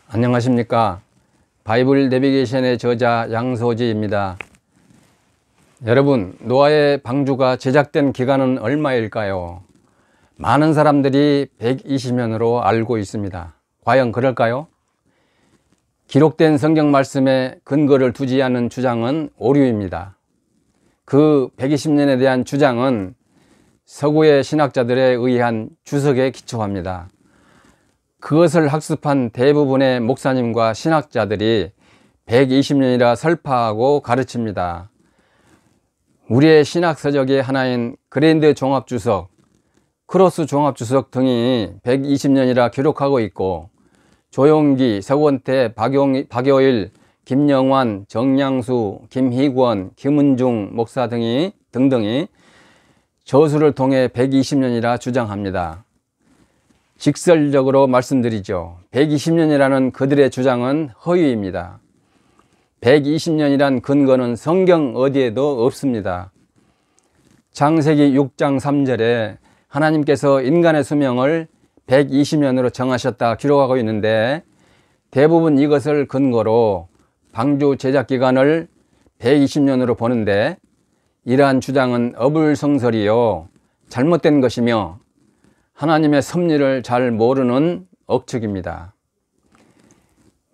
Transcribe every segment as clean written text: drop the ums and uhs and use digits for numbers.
안녕하십니까. 바이블 내비게이션의 저자 양소지입니다. 여러분, 노아의 방주가 제작된 기간은 얼마일까요? 많은 사람들이 120년으로 알고 있습니다. 과연 그럴까요? 기록된 성경 말씀에 근거를 두지 않은 주장은 오류입니다. 그 120년에 대한 주장은 서구의 신학자들에 의한 주석에 기초합니다. 그것을 학습한 대부분의 목사님과 신학자들이 120년이라 설파하고 가르칩니다. 우리의 신학 서적의 하나인 그랜드 종합주석, 크로스 종합주석 등이 120년이라 기록하고 있고, 조용기, 서건태, 박효일, 김영환, 정량수, 김희권, 김은중 목사 등등이 저수를 통해 120년이라 주장합니다. 직설적으로 말씀드리죠. 120년이라는 그들의 주장은 허위입니다. 120년이란 근거는 성경 어디에도 없습니다. 창세기 6장 3절에 하나님께서 인간의 수명을 120년으로 정하셨다 기록하고 있는데, 대부분 이것을 근거로 방주 제작 기간을 120년으로 보는데, 이러한 주장은 어불성설이요 잘못된 것이며 하나님의 섭리를 잘 모르는 억측입니다.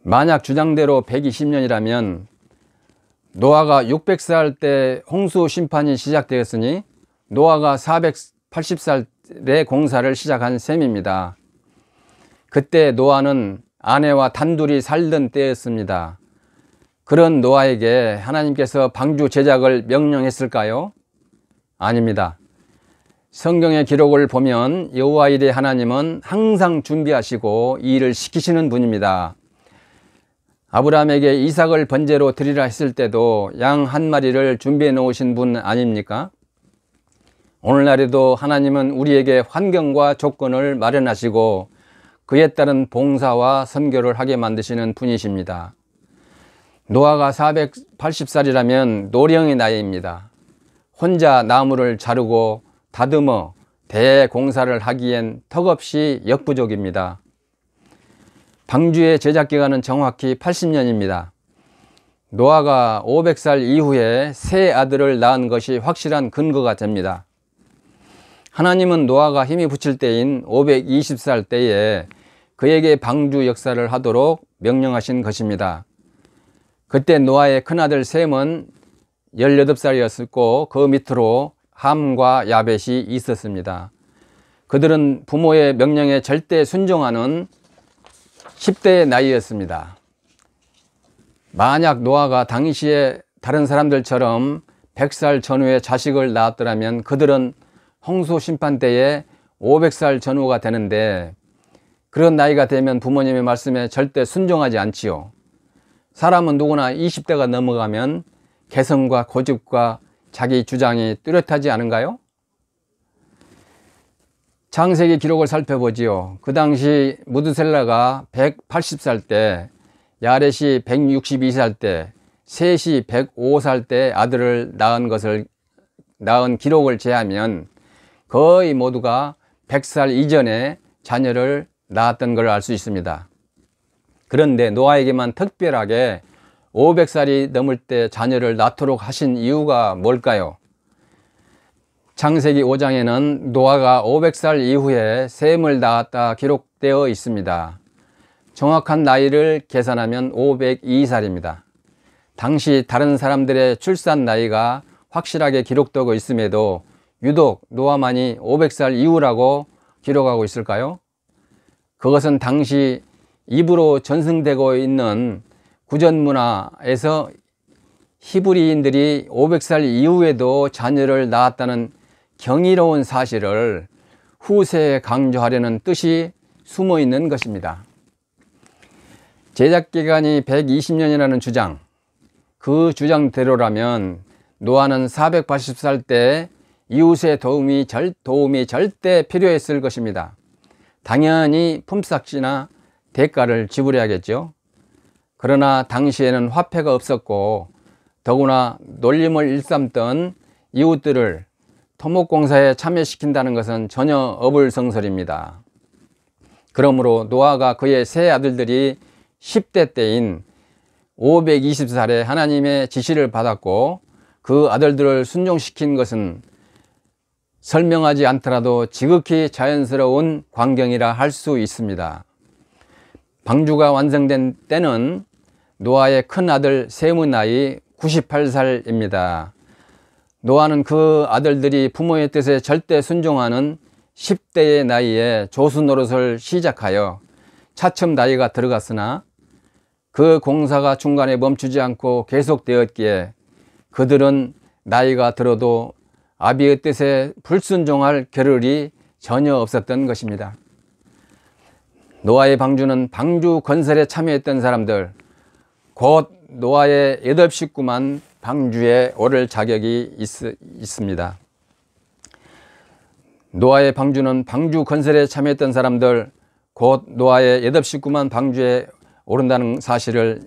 만약 주장대로 120년이라면 노아가 600살 때 홍수 심판이 시작되었으니 노아가 480살에 공사를 시작한 셈입니다. 그때 노아는 아내와 단둘이 살던 때였습니다. 그런 노아에게 하나님께서 방주 제작을 명령했을까요? 아닙니다. 성경의 기록을 보면 여호와 일의 하나님은 항상 준비하시고 이 일을 시키시는 분입니다. 아브라함에게 이삭을 번제로 드리라 했을 때도 양 한 마리를 준비해 놓으신 분 아닙니까? 오늘날에도 하나님은 우리에게 환경과 조건을 마련하시고 그에 따른 봉사와 선교를 하게 만드시는 분이십니다. 노아가 480살이라면 노령의 나이입니다. 혼자 나무를 자르고 다듬어 대공사를 하기엔 턱없이 역부족입니다. 방주의 제작 기간은 정확히 80년입니다. 노아가 500살 이후에 세 아들을 낳은 것이 확실한 근거가 됩니다. 하나님은 노아가 힘이 붙일 때인 520살 때에 그에게 방주 역사를 하도록 명령하신 것입니다. 그때 노아의 큰아들 셈은 18살이었고 그 밑으로 함과 야벳이 있었습니다. 그들은 부모의 명령에 절대 순종하는 10대의 나이였습니다. 만약 노아가 당시에 다른 사람들처럼 100살 전후에 자식을 낳았더라면 그들은 홍수 심판 때에 500살 전후가 되는데, 그런 나이가 되면 부모님의 말씀에 절대 순종하지 않지요. 사람은 누구나 20대가 넘어가면 개성과 고집과 자기 주장이 뚜렷하지 않은가요? 창세기 기록을 살펴보지요. 그 당시 무드셀라가 180살 때, 야렛이 162살 때, 셋이 105살 때 아들을 낳은 기록을 제하면 거의 모두가 100살 이전에 자녀를 낳았던 걸 알 수 있습니다. 그런데 노아에게만 특별하게 500살이 넘을 때 자녀를 낳도록 하신 이유가 뭘까요? 창세기 5장에는 노아가 500살 이후에 셈을 낳았다 기록되어 있습니다. 정확한 나이를 계산하면 502살입니다. 당시 다른 사람들의 출산 나이가 확실하게 기록되고 있음에도 유독 노아만이 500살 이후라고 기록하고 있을까요? 그것은 당시 입으로 전승되고 있는 구전 문화에서 히브리인들이 500살 이후에도 자녀를 낳았다는 경이로운 사실을 후세에 강조하려는 뜻이 숨어 있는 것입니다. 제작기간이 120년이라는 주장, 그 주장대로라면 노아는 480살 때 이웃의 도움이 절대 필요했을 것입니다. 당연히 품삯이나 대가를 지불해야겠죠. 그러나 당시에는 화폐가 없었고 더구나 놀림을 일삼던 이웃들을 토목공사에 참여시킨다는 것은 전혀 어불성설입니다. 그러므로 노아가 그의 세 아들들이 10대 때인 520살에 하나님의 지시를 받았고 그 아들들을 순종시킨 것은 설명하지 않더라도 지극히 자연스러운 광경이라 할 수 있습니다. 방주가 완성된 때는 노아의 큰 아들 셈의 나이 98살입니다. 노아는 그 아들들이 부모의 뜻에 절대 순종하는 10대의 나이에 조수 노릇을 시작하여 차츰 나이가 들어갔으나 그 공사가 중간에 멈추지 않고 계속되었기에 그들은 나이가 들어도 아비의 뜻에 불순종할 겨를이 전혀 없었던 것입니다. 노아의 방주는 방주 건설에 참여했던 사람들, 곧 노아의 8식구만 방주에 오를 자격이 있습니다. 노아의 방주는 방주 건설에 참여했던 사람들, 곧 노아의 8식구만 방주에 오른다는 사실을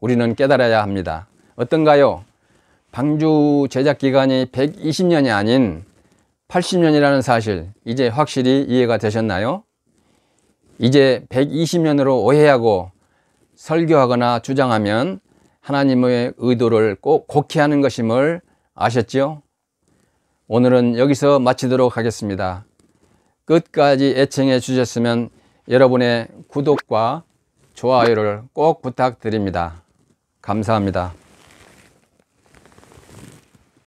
우리는 깨달아야 합니다. 어떤가요? 방주 제작 기간이 120년이 아닌 80년이라는 사실, 이제 확실히 이해가 되셨나요? 이제 120년으로 오해하고 설교하거나 주장하면 하나님의 의도를 꼭 곡해하는 것임을 아셨죠? 오늘은 여기서 마치도록 하겠습니다. 끝까지 애청해 주셨으면 여러분의 구독과 좋아요를 꼭 부탁드립니다. 감사합니다.